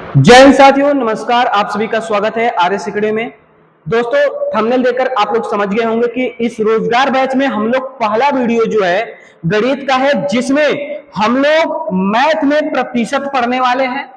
जय हिंद साथियों, नमस्कार। आप सभी का स्वागत है आरएस एकेडमी में। दोस्तों, थंबनेल देखकर आप लोग समझ गए होंगे कि इस रोजगार बैच में हम लोग पहला वीडियो जो है गणित का है, जिसमें हम लोग मैथ में प्रतिशत पढ़ने वाले हैं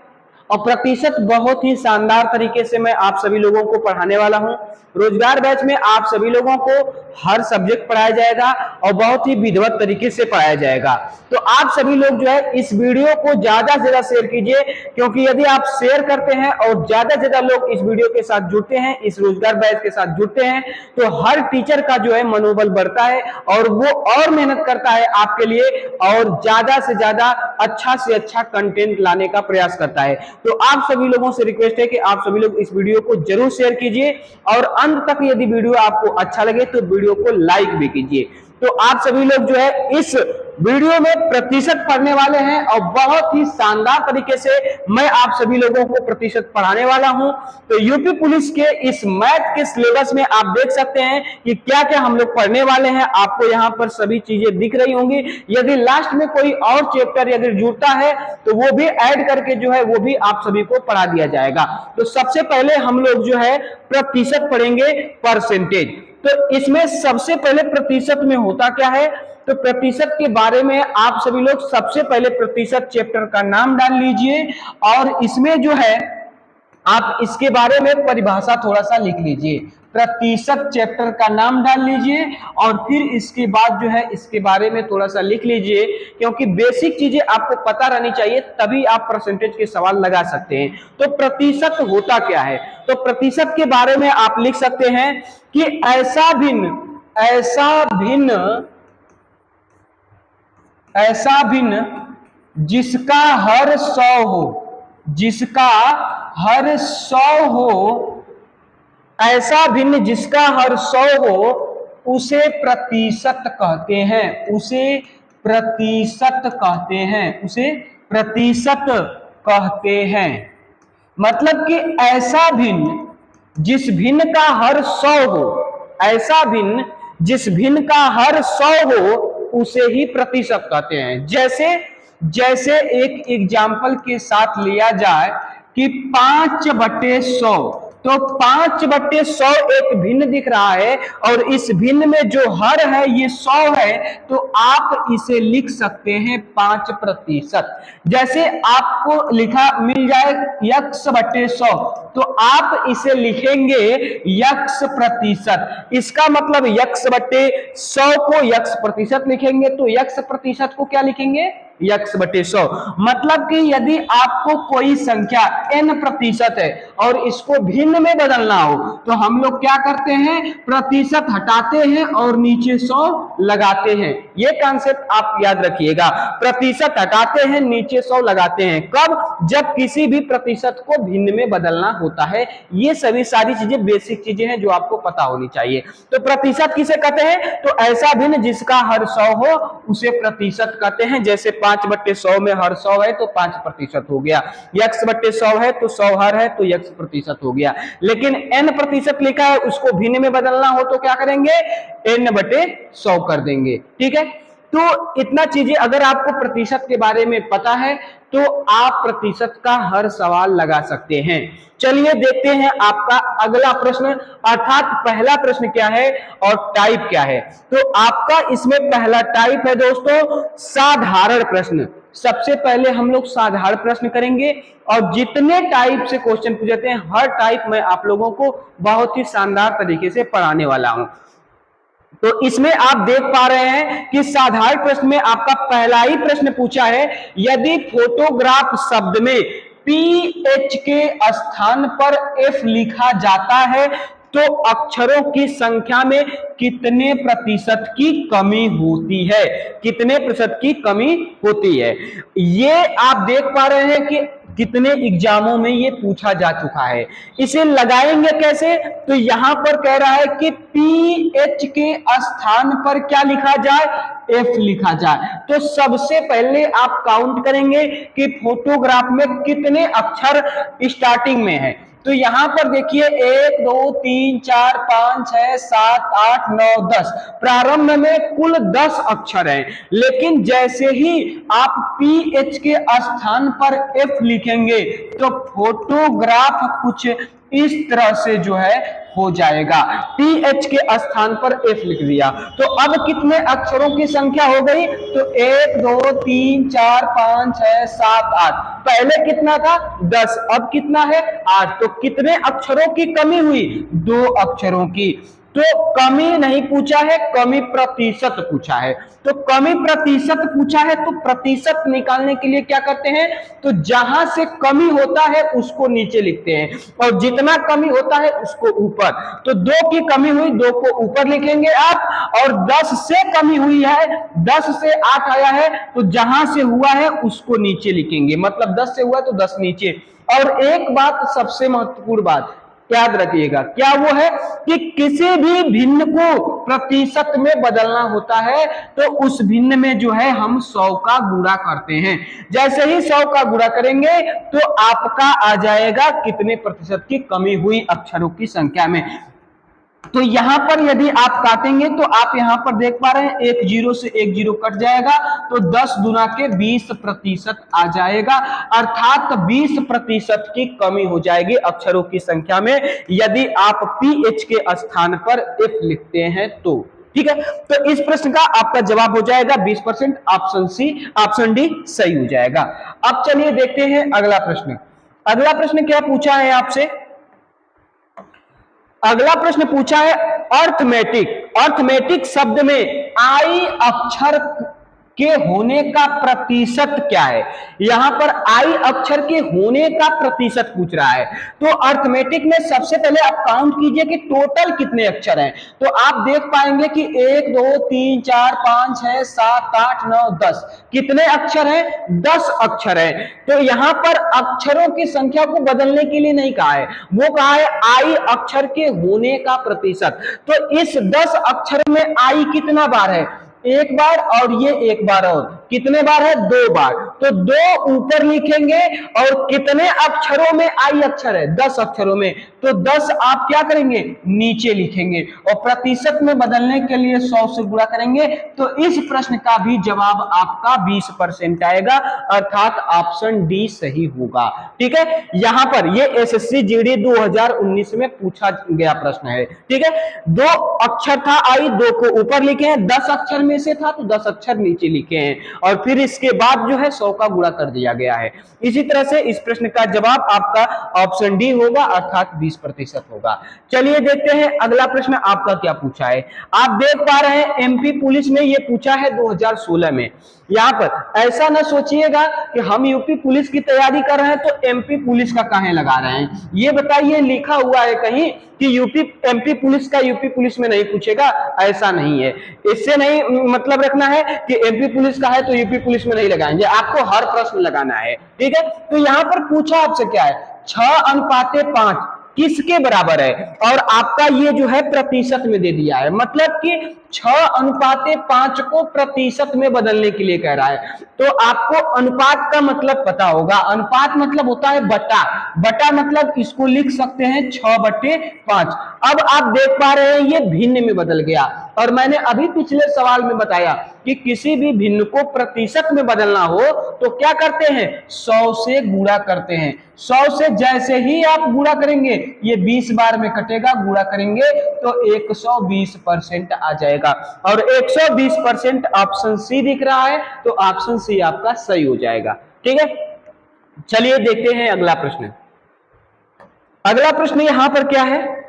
और प्रतिशत बहुत ही शानदार तरीके से मैं आप सभी लोगों को पढ़ाने वाला हूं। रोजगार बैच में आप सभी लोगों को हर सब्जेक्ट पढ़ाया जाएगा और बहुत ही विधिवत तरीके से पढ़ाया जाएगा। तो आप सभी लोग जो है इस वीडियो को ज्यादा से ज्यादा शेयर कीजिए, क्योंकि यदि आप शेयर करते हैं और ज्यादा से ज्यादा लोग इस वीडियो के साथ जुड़ते हैं, इस रोजगार बैच के साथ जुड़ते हैं, तो हर टीचर का जो है मनोबल बढ़ता है और वो और मेहनत करता है आपके लिए और ज्यादा से ज्यादा अच्छा से अच्छा कंटेंट लाने का प्रयास करता है। तो आप सभी लोगों से रिक्वेस्ट है कि आप सभी लोग इस वीडियो को जरूर शेयर कीजिए और अंत तक यदि वीडियो आपको अच्छा लगे तो वीडियो को लाइक भी कीजिए। तो आप सभी लोग जो है इस वीडियो में प्रतिशत पढ़ने वाले हैं और बहुत ही शानदार तरीके से मैं आप सभी लोगों को प्रतिशत पढ़ाने वाला हूं। तो यूपी पुलिस के इस मैथ के सिलेबस में आप देख सकते हैं कि क्या क्या हम लोग पढ़ने वाले हैं। आपको यहां पर सभी चीजें दिख रही होंगी। यदि लास्ट में कोई और चैप्टर यदि जुड़ता है तो वो भी ऐड करके जो है वो भी आप सभी को पढ़ा दिया जाएगा। तो सबसे पहले हम लोग जो है प्रतिशत पढ़ेंगे, परसेंटेज। तो इसमें सबसे पहले प्रतिशत में होता क्या है, तो प्रतिशत के बारे में आप सभी लोग सबसे पहले प्रतिशत चैप्टर का नाम डाल लीजिए और इसमें जो है आप इसके बारे में परिभाषा थोड़ा सा लिख लीजिए। प्रतिशत चैप्टर का नाम डाल लीजिए और फिर इसके बाद जो है इसके बारे में थोड़ा सा लिख लीजिए, क्योंकि बेसिक चीजें आपको पता रहनी चाहिए, तभी आप परसेंटेज के सवाल लगा सकते हैं। तो प्रतिशत होता क्या है, तो प्रतिशत के बारे में आप लिख सकते हैं कि ऐसा भिन्न जिसका हर 100 हो, जिसका हर 100 हो, ऐसा भिन्न जिसका हर 100 हो उसे प्रतिशत कहते हैं, उसे प्रतिशत कहते हैं, उसे प्रतिशत कहते हैं। मतलब कि ऐसा भिन्न जिस भिन्न का हर 100 हो, ऐसा भिन्न जिस भिन्न का हर 100 हो उसे ही प्रतिशत कहते हैं। जैसे एक एग्जाम्पल के साथ लिया जाए कि 5/100, तो 5/100 एक भिन्न दिख रहा है और इस भिन्न में जो हर है ये 100 है, तो आप इसे लिख सकते हैं 5%। जैसे आपको लिखा मिल जाए x/100, तो आप इसे लिखेंगे x%। इसका मतलब x/100 को x% लिखेंगे, तो x% को क्या लिखेंगे, x/100। मतलब कि यदि आपको कोई संख्या n% है और इसको भिन्न में बदलना हो तो हम लोग क्या करते हैं, प्रतिशत हटाते हैं और नीचे 100 लगाते हैं। ये कॉन्सेप्ट आप याद रखिएगा, प्रतिशत हटाते हैं नीचे 100 लगाते हैं। कब, जब किसी भी प्रतिशत को भिन्न में बदलना होता है। ये सभी सारी चीजें बेसिक चीजें हैं जो आपको पता होनी चाहिए। तो प्रतिशत किसे कहते हैं, तो ऐसा भिन्न जिसका हर 100 हो उसे प्रतिशत कहते हैं। जैसे 5/100 में हर 100 है तो 5% हो गया, x/100 है तो 100 हर है तो x% हो गया। लेकिन n% लिखा है, उसको भिन्न में बदलना हो तो क्या करेंगे, n/100 कर देंगे। ठीक है, तो इतना चीजें अगर आपको प्रतिशत के बारे में पता है तो आप प्रतिशत का हर सवाल लगा सकते हैं। चलिए देखते हैं आपका अगला प्रश्न, अर्थात पहला प्रश्न क्या है और टाइप क्या है। तो आपका इसमें पहला टाइप है दोस्तों साधारण प्रश्न। सबसे पहले हम लोग साधारण प्रश्न करेंगे और जितने टाइप से क्वेश्चन पूछते हैं हर टाइप में आप लोगों को बहुत ही शानदार तरीके से पढ़ाने वाला हूं। तो इसमें आप देख पा रहे हैं कि साधारण प्रश्न में आपका पहला ही प्रश्न पूछा है, यदि फोटोग्राफ शब्द में PH के स्थान पर F लिखा जाता है तो अक्षरों की संख्या में कितने प्रतिशत की कमी होती है, कितने प्रतिशत की कमी होती है। ये आप देख पा रहे हैं कि कितने एग्जामों में ये पूछा जा चुका है। इसे लगाएंगे कैसे, तो यहां पर कह रहा है कि PH के स्थान पर क्या लिखा जाए, F लिखा जाए। तो सबसे पहले आप काउंट करेंगे कि फोटोग्राफ में कितने अक्षर स्टार्टिंग में है। तो यहां पर देखिए 1 2 3 4 5 6 7 8 9 10 प्रारंभ में कुल 10 अक्षर हैं, लेकिन जैसे ही आप PH के स्थान पर F लिखेंगे तो फोटोग्राफ कुछ इस तरह से जो है हो जाएगा। PH के स्थान पर F लिख दिया तो अब कितने अक्षरों की संख्या हो गई? तो 1 2 3 4 5 6 7 8। पहले कितना था? 10, अब कितना है? 8। तो कितने अक्षरों की कमी हुई? 2 अक्षरों की। तो कमी नहीं पूछा है, कमी प्रतिशत पूछा है। तो कमी प्रतिशत पूछा है तो प्रतिशत निकालने के लिए क्या करते हैं? तो जहां से कमी होता है उसको नीचे लिखते हैं और जितना कमी होता है उसको ऊपर। तो 2 की कमी हुई, 2 को ऊपर लिखेंगे आप, और 10 से कमी हुई है, 10 से 8 आया है तो जहां से हुआ है उसको नीचे लिखेंगे, मतलब 10 से हुआ तो 10 नीचे। और एक बात सबसे महत्वपूर्ण बात याद रखिएगा, क्या वो है कि किसी भी भिन्न को प्रतिशत में बदलना होता है तो उस भिन्न में जो है हम 100 का गुणा करते हैं। जैसे ही 100 का गुणा करेंगे तो आपका आ जाएगा कितने प्रतिशत की कमी हुई अक्षरों की संख्या में। तो यहां पर यदि आप काटेंगे तो आप यहां पर देख पा रहे हैं 1 0 से 1 0 कट जाएगा तो 10 गुना के 20% आ जाएगा, अर्थात 20% की कमी हो जाएगी अक्षरों की संख्या में यदि आप PH के स्थान पर F लिखते हैं तो। ठीक है, तो इस प्रश्न का आपका जवाब हो जाएगा 20%, ऑप्शन डी सही हो जाएगा। अब चलिए देखते हैं अगला प्रश्न। अगला प्रश्न क्या पूछा है आपसे? अगला प्रश्न पूछा है अर्थमेटिक। अर्थमेटिक शब्द में आई अक्षर के होने का प्रतिशत क्या है? यहां पर आई अक्षर के होने का प्रतिशत पूछ रहा है। तो अर्थमेटिक में सबसे पहले आप काउंट कीजिए कि टोटल कितने अक्षर हैं। तो आप देख पाएंगे कि 1 2 3 4 5 6 7 8 9 10 कितने अक्षर हैं? 10 अक्षर हैं। तो यहां पर अक्षरों की संख्या को बदलने के लिए नहीं कहा है, वो कहा है आई अक्षर के होने का प्रतिशत। तो इस 10 अक्षर में आई कितना बार है? 1 बार, और ये 1 बार, और कितने बार है? 2 बार। तो 2 ऊपर लिखेंगे और कितने अक्षरों में आई अक्षर है? 10 अक्षरों में, तो 10 आप क्या करेंगे? नीचे लिखेंगे और प्रतिशत में बदलने के लिए 100 से गुणा करेंगे। तो इस प्रश्न का भी जवाब आपका 20% आएगा, अर्थात ऑप्शन डी सही होगा। ठीक है, यहां पर ये SSC GD 2019 में पूछा गया प्रश्न है। ठीक है, 2 अक्षर था आई, 2 को ऊपर लिखे हैं, 10 अक्षर में से था तो 10 अक्षर नीचे लिखे हैं और फिर इसके बाद जो है 100 का गुणा कर दिया गया है। इसी तरह से इस प्रश्न का जवाब आपका ऑप्शन डी होगा, अर्थात 20% होगा। चलिए देखते हैं अगला प्रश्न आपका क्या पूछा है। आप देख पा रहे हैं MP पुलिस में ये पूछा है 2016 में। यहां पर ऐसा ना सोचिएगा कि हम यूपी पुलिस की तैयारी कर रहे हैं तो MP पुलिस का काहे लगा रहे हैं। ये बताइए लिखा हुआ है कहीं कि MP पुलिस का यूपी पुलिस में नहीं पूछेगा? ऐसा नहीं है। इससे नहीं मतलब रखना है कि MP पुलिस का है तो यूपी पुलिस में नहीं लगाएंगे, आपको हर प्रश्न लगाना है। ठीक है, तो यहां पर पूछा आपसे क्या है? 6:5 किसके बराबर है? और आपका ये जो है प्रतिशत में दे दिया है, मतलब कि 6:5 को प्रतिशत में बदलने के लिए कह रहा है। तो आपको अनुपात का मतलब पता होगा। अनुपात मतलब होता है बटा, बटा मतलब इसको लिख सकते हैं 6/5। अब आप देख पा रहे हैं ये भिन्न में बदल गया, और मैंने अभी पिछले सवाल में बताया कि किसी भी भिन्न को प्रतिशत में बदलना हो तो क्या करते हैं? 100 से गुणा करते हैं। 100 से जैसे ही आप गुणा करेंगे ये 20 बार में कटेगा, गुणा करेंगे तो 120% आ जाएगा, और 120% ऑप्शन सी दिख रहा है तो ऑप्शन सी आपका सही हो जाएगा। ठीक है, चलिए देखते हैं अगला प्रश्न। अगला प्रश्न यहां पर क्या है?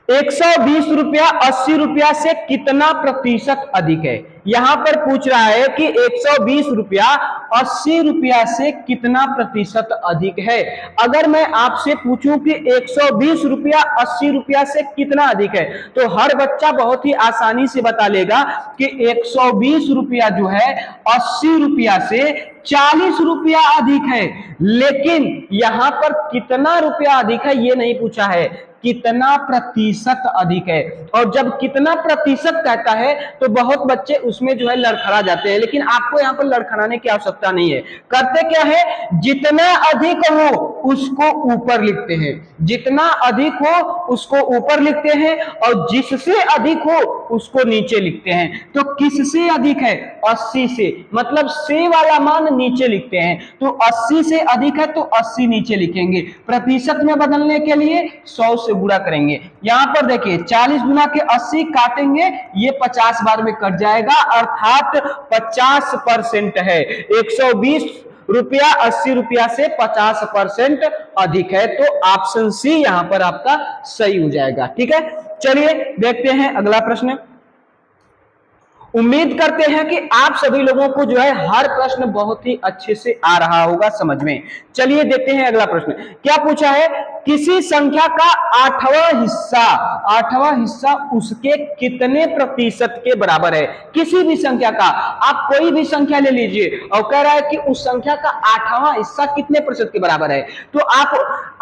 120 रुपया 80 रुपया से कितना प्रतिशत अधिक है? यहां पर पूछ रहा है कि 120 रुपया 80 रुपया से कितना प्रतिशत अधिक है। अगर मैं आपसे पूछूं कि 120 रुपया 80 रुपया से कितना अधिक है तो हर बच्चा बहुत ही आसानी से बता लेगा कि 120 रुपया जो है 80 रुपया से 40 रुपया अधिक है। लेकिन यहां पर कितना रुपया अधिक है ये नहीं पूछा है, कितना प्रतिशत अधिक है। और जब कितना प्रतिशत कहता है तो बहुत बच्चे उसमें जो है लड़खड़ा जाते हैं, लेकिन आपको यहाँ पर लड़खड़ाने की आवश्यकता नहीं है। करते क्या है, जितना अधिक हो उसको ऊपर लिखते हैं, जितना अधिक हो उसको ऊपर लिखते हैं, और जिससे अधिक हो उसको नीचे लिखते हैं। तो किससे अधिक है, 80 से, मतलब से वाला मान नीचे लिखते हैं। तो 80 से अधिक है तो 80 नीचे लिखेंगे। प्रतिशत में बदलने के लिए 100 से गुणा करेंगे। यहां पर देखिए 40 गुना के 80 काटेंगे, ये 50 बार में कट जाएगा, अर्थात 50% है। 120 रुपया 80 रुपया से 50% अधिक है। तो ऑप्शन सी यहां पर आपका सही हो जाएगा। ठीक है, चलिए देखते हैं अगला प्रश्न। उम्मीद करते हैं कि आप सभी लोगों को जो है हर प्रश्न बहुत ही अच्छे से आ रहा होगा समझ में। चलिए देखते हैं अगला प्रश्न क्या पूछा है। किसी संख्या का आठवां हिस्सा उसके कितने प्रतिशत के बराबर है। किसी भी संख्या का, आप कोई भी संख्या ले लीजिए और कह रहा है कि उस संख्या का आठवां हिस्सा कितने प्रतिशत के बराबर है। तो आप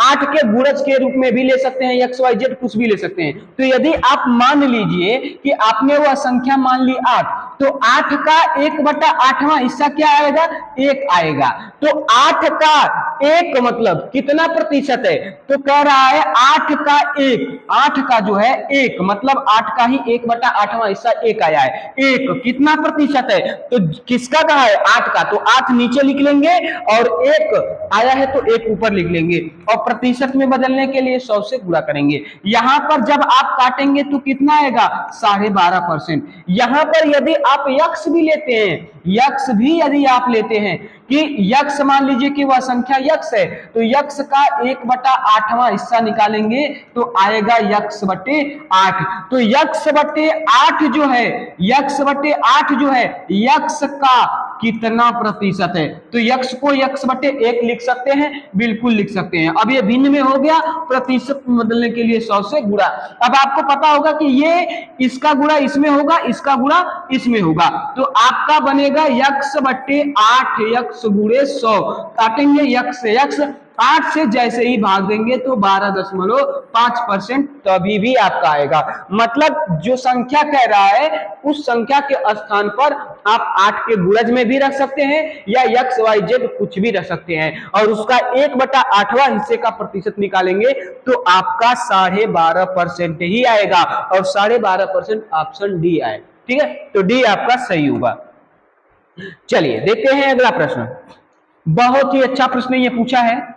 8 के गुणज के रूप में भी ले सकते हैं, एक्स वाई जेड कुछ भी ले सकते हैं। तो यदि आप मान लीजिए कि आपने वह संख्या मान ली 8, तो 8 का 1/8वां हिस्सा क्या आएगा, 1 आएगा। तो 8 का 1 मतलब कितना प्रतिशत है, तो कह रहा है 8 का 1, 8 का जो है 1 मतलब 8 का ही 1/8वां हिस्सा 1 आया है। 1 कितना प्रतिशत है, तो किसका कहा है, 8 का, तो 8 नीचे लिख लेंगे और 1 आया है तो 1 ऊपर लिख लेंगे, और प्रतिशत में बदलने के लिए 100 से गुणा करेंगे। यहां पर जब आप काटेंगे तो कितना आएगा, 12.5%। यहां पर यदि आप यक्स भी लेते हैं, यक्स भी यदि आप लेते हैं कि यक्स मान लीजिए कि वह संख्या यक्स है, तो यक्स का 1/8वां हिस्सा निकालेंगे तो आएगा यक्स बटे 8। तो यक्स बटे 8 जो है, यक्स बटे 8 जो है, यक्स का कितना प्रतिशत है। तो यक्स को यक्स बटे 1 लिख सकते हैं, बिल्कुल लिख सकते हैं। अब ये भिन्न में हो गया, प्रतिशत में बदलने के लिए 100 से गुणा। अब आपको पता होगा कि ये इसका गुणा इसमें होगा, इसका गुणा इसमें होगा, तो आपका बनेगा यक्स बटे 8 यक्स गुणे 100। काटेंगे यक्स से यक्स, 8 से जैसे ही भाग देंगे तो 12.5% तभी भी आपका आएगा। मतलब जो संख्या कह रहा है उस संख्या के स्थान पर आप 8 के गुणज में भी रख सकते हैं या एक्स वाई जेड कुछ भी रख सकते हैं, और उसका 1/8वां हिस्से का प्रतिशत निकालेंगे तो आपका 12.5% ही आएगा, और 12.5% ऑप्शन डी आए। ठीक है, तो डी आपका सही होगा। चलिए देखते हैं अगला प्रश्न। बहुत ही अच्छा प्रश्न ये पूछा है,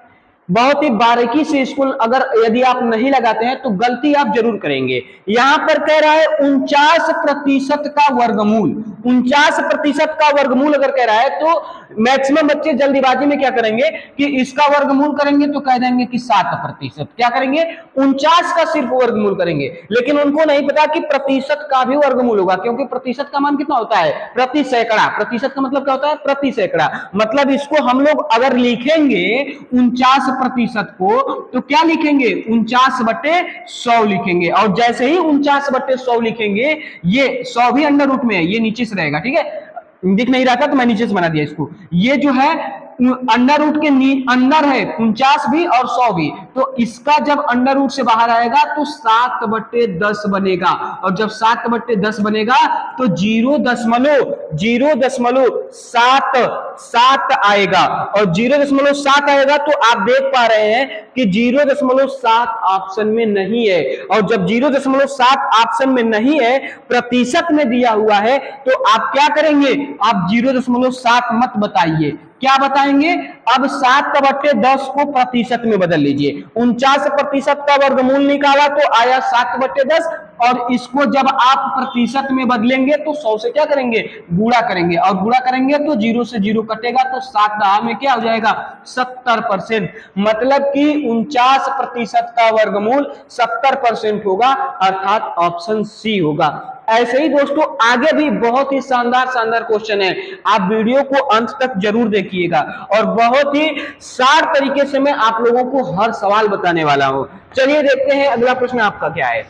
बहुत ही बारीकी से इसको अगर यदि आप नहीं लगाते हैं तो गलती आप जरूर करेंगे। यहां पर कह रहा है 49% का वर्गमूल, 49% का वर्गमूल अगर कह रहा है तो मैक्सिमम बच्चे जल्दीबाजी में क्या करेंगे कि इसका वर्गमूल करेंगे तो कह देंगे कि 7%। क्या करेंगे, 49 का सिर्फ वर्गमूल करेंगे, लेकिन उनको नहीं पता कि प्रतिशत का भी वर्गमूल होगा, क्योंकि प्रतिशत का मान कितना होता है, प्रति सैकड़ा। प्रतिशत का मतलब क्या होता है, प्रति सैकड़ा। मतलब इसको हम लोग अगर लिखेंगे 49% को, तो क्या लिखेंगे, 49/100 लिखेंगे, और जैसे ही 49/100 लिखेंगे, ये 100 भी अंडर रूट में है, ये नीचे से रहेगा। ठीक है, दिख नहीं रहा था तो मैं नीचे से बना दिया इसको। ये जो है अंडर रूट के अंदर है 49 भी और 100 भी, तो इसका जब अंडर रूट से बाहर आएगा तो 7/10 बनेगा, और जब 7/10 बनेगा तो 0.07 आएगा, और 0.7 आएगा तो आप देख पा रहे हैं कि 0.7 ऑप्शन में नहीं है, और जब 0.7 ऑप्शन में नहीं है, प्रतिशत में दिया हुआ है, तो आप क्या करेंगे, आप 0.7 मत बताइए, क्या बताएंगे, अब 7/10 को प्रतिशत में बदल लीजिए। 49% का वर्गमूल निकाला तो आया 7/10, और इसको जब आप प्रतिशत में बदलेंगे तो 100 से क्या करेंगे, गुणा करेंगे, और गुणा करेंगे तो 0 से 0 कटेगा, तो 7 में क्या हो जाएगा, 70%। मतलब कि 49% का वर्गमूल 70% होगा, अर्थात ऑप्शन सी होगा। ऐसे ही दोस्तों आगे भी बहुत ही शानदार क्वेश्चन है, आप वीडियो को अंत तक जरूर देखिएगा, और बहुत ही शार्प तरीके से मैं आप लोगों को हर सवाल बताने वाला हूं। चलिए देखते हैं अगला प्रश्न आपका क्या है।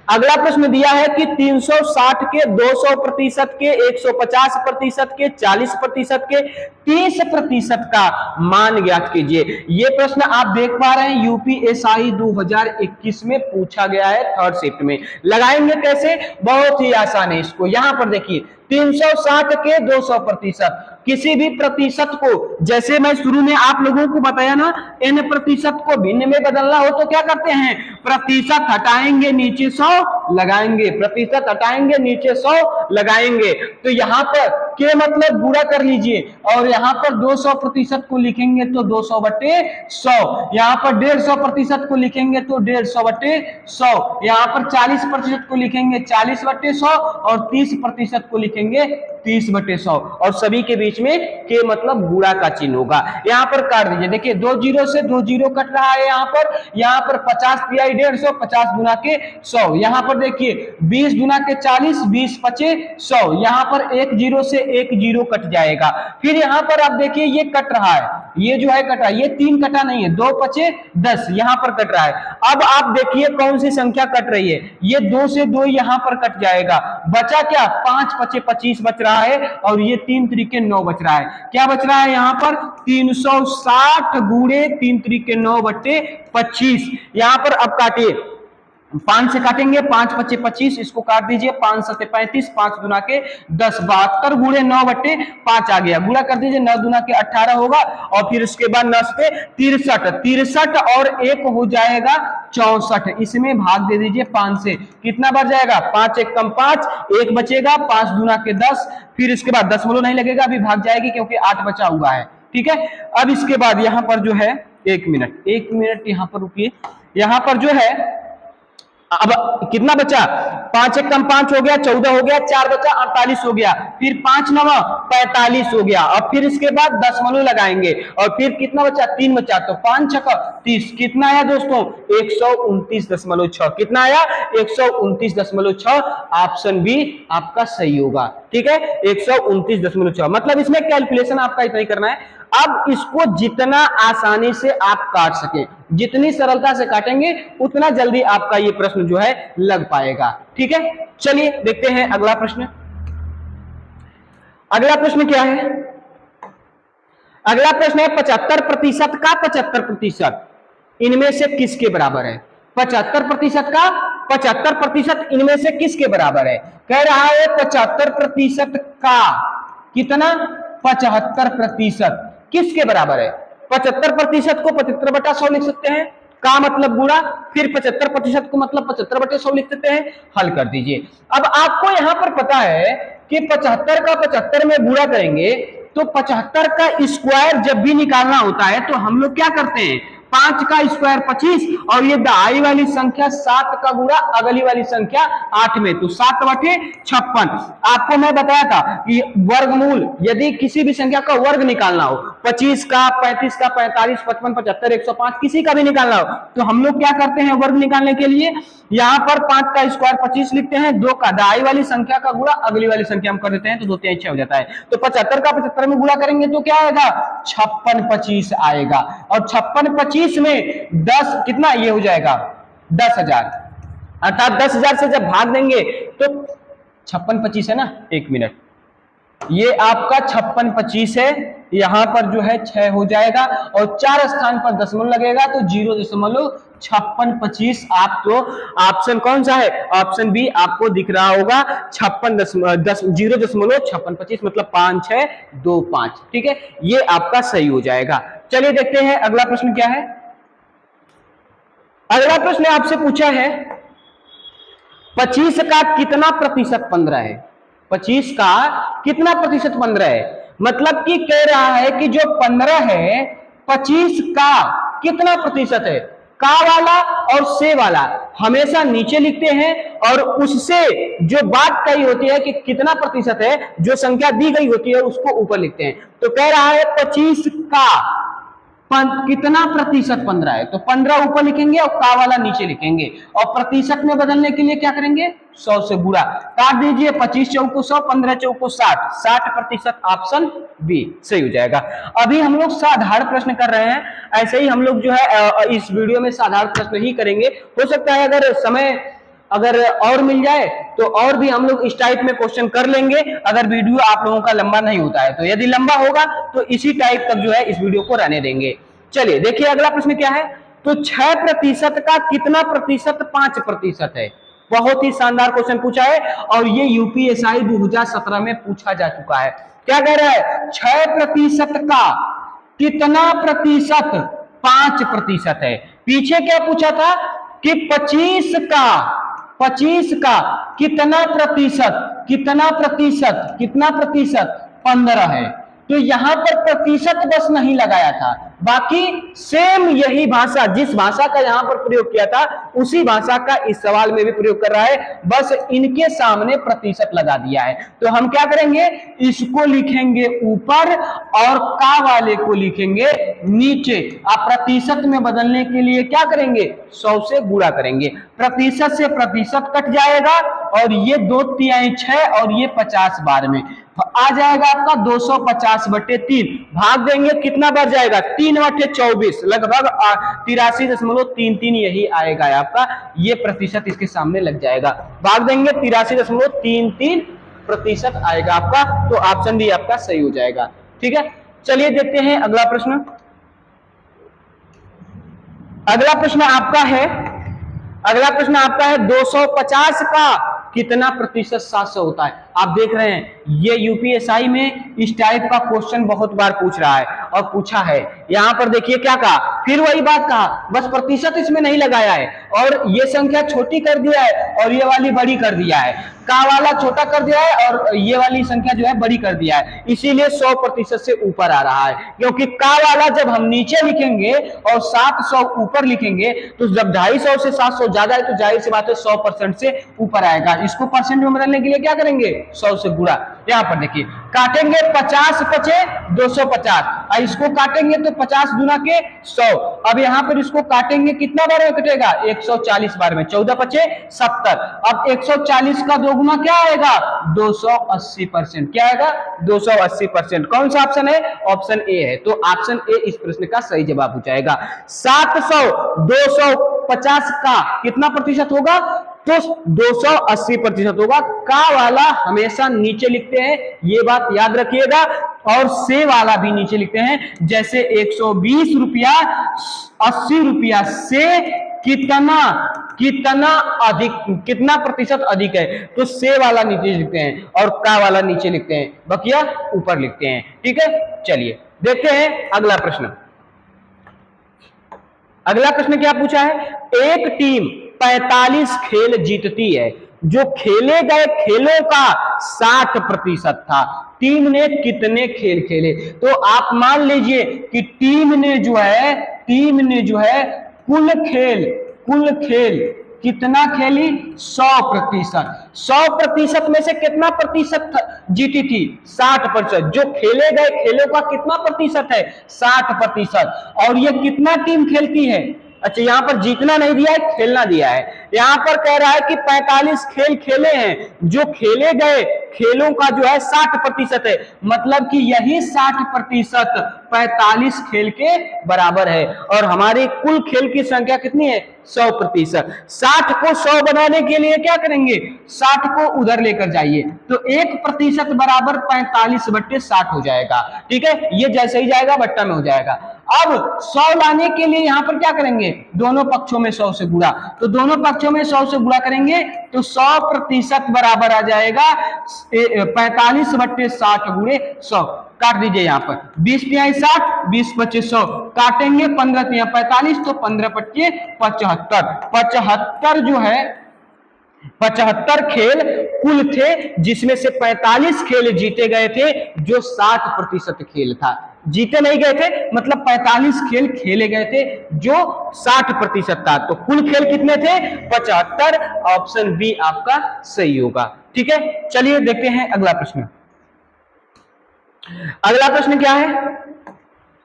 अगला प्रश्न दिया है कि 360 के 200% के 150% के 40% के 30% का मान ज्ञात कीजिए। ये प्रश्न आप देख पा रहे हैं यूपीएसआई 2021 में पूछा गया है थर्ड शिफ्ट में। लगाएंगे कैसे? बहुत ही आसान है। इसको यहां पर देखिए 360 के 200%, किसी भी प्रतिशत को, जैसे मैं शुरू में आप लोगों को बताया ना, n प्रतिशत को भिन्न में बदलना हो तो क्या करते हैं? प्रतिशत हटाएंगे नीचे 100 लगाएंगे, प्रतिशत हटाएंगे नीचे 100 लगाएंगे। तो यहाँ पर के मतलब गुणा कर लीजिए, और यहाँ पर 200% को लिखेंगे तो 200/100, यहाँ पर 150% को लिखेंगे तो 150/100, यहाँ पर 40% को लिखेंगे 40/100 और 30% को लिखेंगे 30/100, और सभी के बीच में के मतलब गुणा का चिन्ह होगा। यहाँ पर काट दीजिए, देखिए 2 जीरो से 2 जीरो कट रहा है। यहाँ पर 50 तिहाई 150, 50 गुना के 100। यहाँ पर देखिए 20 गुना के 40, 20 पचे 100। यहाँ पर 1 जीरो से 1 जीरो कट जाएगा। फिर यहाँ पर आप देखिए ये कट रहा है, ये जो है कट रहा है, ये 3 कटा नहीं है, 2 पचे 10 यहाँ पर कट रहा है। अब आप देखिए कौन सी संख्या कट रही है, ये 2 से 2 यहाँ पर कट जाएगा, बचा क्या? 5 पचे 25 बच रहा है, और ये 3 त्रिके 9 बच रहा है। क्या बच रहा है यहाँ पर? 360 गुणे 3 त्रिके 9/25। यहाँ पर अब काटिए, 5 से काटेंगे, 5 पचे 25, इसको काट दीजिए, 5 सते 35, 5 दुना के 10, 72 गुणे 9/5 आ गया। गुणा कर दीजिए, 9 दुना के 18 होगा, और फिर उसके बाद 9 से 63, 63 और 1 हो जाएगा 64। इसमें भाग दे दीजिए 5 से, कितना बच जाएगा? 5 एक कम 5, 1 बचेगा, 5 दुना के 10, फिर इसके बाद दशमलव नहीं लगेगा, अभी भाग जाएगी क्योंकि 8 बचा हुआ है। ठीक है, अब इसके बाद यहाँ पर जो है 1 मिनट यहाँ पर रुकिए। यहाँ पर जो है अब कितना बचा? 5 एक कम 5 हो गया, 14 हो गया, 4 बचा 48 हो गया, फिर 5 नवा 45 हो गया, और फिर इसके बाद दशमलव लगाएंगे, और फिर कितना बचा? 3 बचा, तो 5 छक्का 30, कितना आया दोस्तों? 129.6। कितना आया? 129.6। ऑप्शन बी आपका सही होगा। ठीक है, 129.6। मतलब इसमें कैलकुलेशन आपका इतना ही करना है। अब इसको जितना आसानी से आप काट सके, जितनी सरलता से काटेंगे उतना जल्दी आपका ये प्रश्न जो है लग पाएगा। ठीक है, चलिए देखते हैं अगला प्रश्न। अगला प्रश्न क्या है? अगला प्रश्न है 75% का 75% इनमें से किसके बराबर है? 75% का 75% इनमें से किसके बराबर है? कह रहा है 75% का कितना? 75% किसके बराबर है? 75% को 75/100 लिख सकते हैं, का मतलब गुणा, फिर 75% को मतलब 75/100 लिख सकते हैं। हल कर दीजिए। अब आपको यहां पर पता है कि 75 का 75 में गुणा करेंगे तो 75 का स्क्वायर जब भी निकालना होता है तो हम लोग क्या करते हैं? 5 का स्क्वायर 25, और ये दाई वाली संख्या 7 का गुणा अगली वाली संख्या 8 में, तो 7/56। आपको मैं बताया था कि वर्गमूल यदि किसी भी संख्या का वर्ग निकालना हो, 25 का, 35 का, 45, 55, 75, 105 किसी का भी निकालना हो, तो हम लोग क्या करते हैं वर्ग निकालने के लिए? यहाँ पर 5 का स्क्वायर 25 लिखते हैं, 2 का दाई वाली संख्या का गुणा अगली वाली संख्या हम कर देते हैं, तो 2 3 6 हो जाता है। तो 75 का 75 में गुणा करेंगे तो क्या आएगा? 5625 आएगा, और 5625 में 10 कितना ये हो जाएगा? 10,000, अर्थात 10,000 से जब भाग देंगे तो 5625 है ना। 1 मिनट, ये आपका 5625 है, यहां पर जो है 6 हो जाएगा, और 4 स्थान पर दशमलव लगेगा तो 0.5625। आप तो ऑप्शन कौन सा है? ऑप्शन बी आपको दिख रहा होगा, 0.5625 मतलब 5625। ठीक है, ये आपका सही हो जाएगा। चलिए देखते हैं अगला प्रश्न क्या है। अगला प्रश्न आपसे पूछा है 25 का कितना प्रतिशत 15 है? 25 का कितना प्रतिशत 15 है? मतलब कि कह रहा है कि जो 15 है 25 का कितना प्रतिशत है? का वाला और से वाला हमेशा नीचे लिखते हैं, और उससे जो बात कही होती है कि कितना प्रतिशत है, जो संख्या दी गई होती है उसको ऊपर लिखते हैं। तो कह रहा है 25 का कितना प्रतिशत 15 है, तो 15 ऊपर लिखेंगे और का वाला नीचे लिखेंगे, और प्रतिशत में बदलने के लिए क्या करेंगे? 100 से गुणा। काट दीजिए, 25 चौको 100, 15 चौको 60, 60%। ऑप्शन बी सही हो जाएगा। अभी हम लोग साधारण प्रश्न कर रहे हैं, ऐसे ही हम लोग जो है इस वीडियो में साधारण प्रश्न ही करेंगे। हो सकता है अगर समय अगर और मिल जाए तो और भी हम लोग इस टाइप में क्वेश्चन कर लेंगे, अगर वीडियो आप लोगों का लंबा नहीं होता है तो। यदि लंबा होगा तो इसी टाइप तक जो है इस वीडियो को रहने देंगे। चलिए देखिए अगला प्रश्न क्या है। तो 6% का कितना प्रतिशत 5% है। बहुत ही शानदार क्वेश्चन पूछा है और ये यूपीएसआई 2017 में पूछा जा चुका है। क्या कह रहा है, 6% का कितना प्रतिशत 5% है। पीछे क्या पूछा था कि 25 का कितना प्रतिशत, कितना प्रतिशत 15 है। तो यहां पर प्रतिशत बस नहीं लगाया था, बाकी सेम यही भाषा, जिस भाषा का यहां पर प्रयोग किया था उसी भाषा का इस सवाल में भी प्रयोग कर रहा है, बस इनके सामने प्रतिशत लगा दिया है। तो हम क्या करेंगे, इसको लिखेंगे ऊपर और का वाले को लिखेंगे नीचे। आप प्रतिशत में बदलने के लिए क्या करेंगे, 100 से गुणा करेंगे। प्रतिशत से प्रतिशत कट जाएगा और ये 2 तिहाई 6 और ये 50 बार में आ जाएगा आपका 250/3। भाग देंगे कितना बढ़ जाएगा, 3/24, लगभग 83.33 यही आएगा आपका। ये प्रतिशत इसके सामने लग जाएगा, भाग देंगे 83.33% आएगा आपका। तो ऑप्शन डी आपका सही हो जाएगा। ठीक है, चलिए देखते हैं अगला प्रश्न। अगला प्रश्न आपका है 250 का कितना प्रतिशत 700 होता है। आप देख रहे हैं ये यूपीएसआई में इस टाइप का क्वेश्चन बहुत बार पूछ रहा है और पूछा है। यहां पर देखिए क्या कहा, फिर वही बात कहा, बस प्रतिशत इसमें नहीं लगाया है और ये संख्या छोटी कर दिया है और ये वाली बड़ी कर दिया है, का वाला छोटा कर दिया है और ये वाली संख्या जो है बड़ी कर दिया है, इसीलिए 100% से ऊपर आ रहा है। क्योंकि का वाला जब हम नीचे लिखेंगे और 700 ऊपर लिखेंगे तो जब 250 से 700 ज्यादा है तो जाहिर सी बात है 100% से ऊपर आएगा। इसको परसेंट में बदलने के लिए क्या करेंगे, 100 से गुणा। यहाँ पर देखिए काटेंगे 50 पचे 250 और इसको काटेंगे तो 50 गुना के 100। अब यहाँ पर इसको काटेंगे कितना बार में कटेगा, 140 बार में, 14 पचे 70। अब 140 का 2 गुना क्या आएगा, 280%। क्या आएगा, 280%। कौन सा ऑप्शन है, ऑप्शन ए है। तो ऑप्शन ए इस प्रश्न का सही जवाब हो जाएगा। 700 250 का कितना प्रतिशत होगा, तो 280% होगा। का वाला हमेशा नीचे लिखते हैं, ये बात याद रखिएगा, और से वाला भी नीचे लिखते हैं। जैसे 120 रुपया 80 रुपया से कितना अधिक, कितना प्रतिशत अधिक है, तो से वाला नीचे लिखते हैं और का वाला नीचे लिखते हैं, बकिया ऊपर लिखते हैं। ठीक है, चलिए देखते हैं अगला प्रश्न। अगला प्रश्न क्या पूछा है, एक टीम 45 खेल जीतती है, जो खेले गए खेलों का 60% था। टीम ने कितने खेल खेले। तो आप मान लीजिए कि टीम ने जो है कुल खेल कितना खेली, 100%। 100% में से कितना प्रतिशत जीती थी, 60%। जो खेले गए खेलों का कितना प्रतिशत है, 60%। और ये कितना टीम खेलती है, अच्छा यहाँ पर जीतना नहीं दिया है, खेलना दिया है। यहाँ पर कह रहा है कि 45 खेल खेले हैं, जो खेले गए खेलों का जो है 60% है, मतलब कि यही 60% 45 खेल के बराबर है। और हमारी कुल खेल की संख्या कितनी है, 100%। 60 को 100 बनाने के लिए क्या करेंगे, 60 को उधर लेकर जाइए, तो 1% बराबर 45/60 हो जाएगा। ठीक है, ये जैसे ही जाएगा बट्टा में हो जाएगा। अब 100 लाने के लिए यहां पर क्या करेंगे, दोनों पक्षों में 100 से गुणा, तो दोनों पक्षों में 100 से गुणा करेंगे तो 100% बराबर आ जाएगा 45/60 गुणे 100। काट दीजिए यहाँ पर 20 तिहाई 60, 20 पच्चीस 100, काटेंगे 15 तिहाई 45, तो 15 पच्चीस 75। 75 जो है 75 खेल कुल थे, जिसमें से 45 खेल जीते गए थे, जो 60% खेल था। जीते नहीं गए थे, मतलब 45 खेल खेले गए थे, जो 60% था। तो कुल खेल कितने थे, 75। ऑप्शन बी आपका सही होगा। ठीक है, चलिए देखते हैं अगला प्रश्न। अगला प्रश्न क्या है,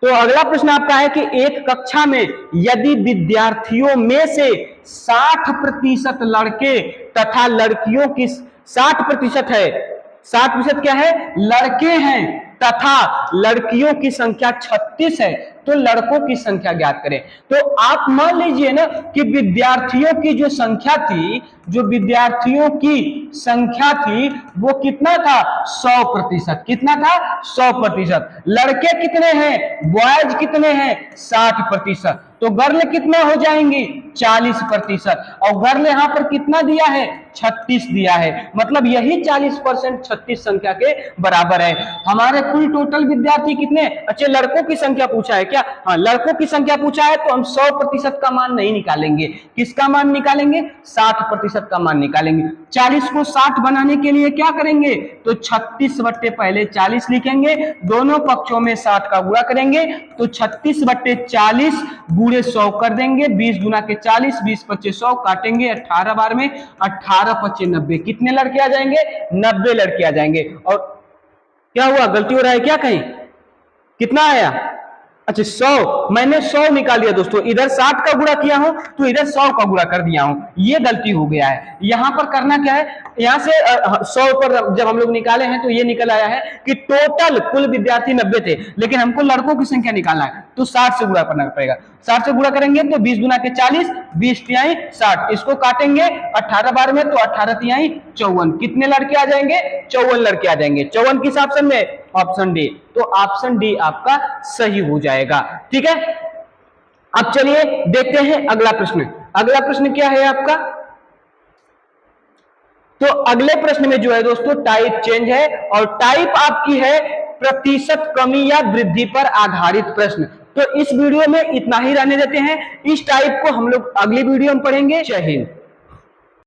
तो अगला प्रश्न आपका है कि एक कक्षा में यदि विद्यार्थियों में से 60% लड़के तथा लड़कियों की 60% है, 60% क्या है, लड़के हैं तथा लड़कियों की संख्या 36 है, तो लड़कों की संख्या ज्ञात करें। तो आप मान लीजिए ना कि विद्यार्थियों की जो संख्या थी, वो कितना था, 100%। कितना था, 100%। लड़के कितने हैं, बॉयज कितने हैं, 60%। तो गर्ल कितना हो जाएंगी, 40%। और गर्ल यहां पर कितना दिया है, 36 दिया है। मतलब यही 40% 36 संख्या के बराबर है। हमारे कुल टोटल विद्यार्थी कितने, अच्छा लड़कों की संख्या पूछा है क्या, हाँ लड़कों की संख्या पूछा है, तो हम 100% का मान नहीं निकालेंगे। किसका मान निकालेंगे, 60% का मान निकालेंगे। 40 को 60 बनाने के लिए क्या करेंगे, तो 36 बट्टे पहले 40 लिखेंगे, दोनों पक्षों में 60 का गुणा करेंगे, तो 36 बट्टे 40 गुणे 100 कर देंगे। 20 गुना के 40, 20 पच्चे 100, काटेंगे 18 बार में, 18 पच्चे 90। कितने लड़के आ जाएंगे, 90 लड़के आ जाएंगे। और क्या हुआ, गलती हो रहा है क्या कहीं, कितना आया, अच्छा 100, मैंने 100 निकाल दिया दोस्तों, इधर 60 का गुणा किया हूं तो इधर 100 का गुणा कर दिया हूं, ये गलती हो गया है। यहां पर करना क्या है, यहां से 100 पर जब हम लोग निकाले हैं तो ये निकल आया है कि टोटल कुल विद्यार्थी 90 थे, लेकिन हमको लड़कों की संख्या निकालना है, तो 60 से गुणा करना पड़ेगा। 60 से गुणा करेंगे तो 20 गुना के 40, 20 तिहाई 60, इसको काटेंगे 18 बार में, तो 18 तिहाई 54। कितने लड़के आ जाएंगे, 54 लड़के आ जाएंगे। 54 किस ऑप्शन में, ऑप्शन डी। तो ऑप्शन डी आपका सही हो जाएगा। ठीक है, अब चलिए देखते हैं अगला प्रश्न। अगला प्रश्न क्या है आपका, तो अगले प्रश्न में जो है दोस्तों टाइप चेंज है, और टाइप आपकी है प्रतिशत कमी या वृद्धि पर आधारित प्रश्न। तो इस वीडियो में इतना ही रहने देते हैं, इस टाइप को हम लोग अगली वीडियो में पढ़ेंगे। जय हिंद।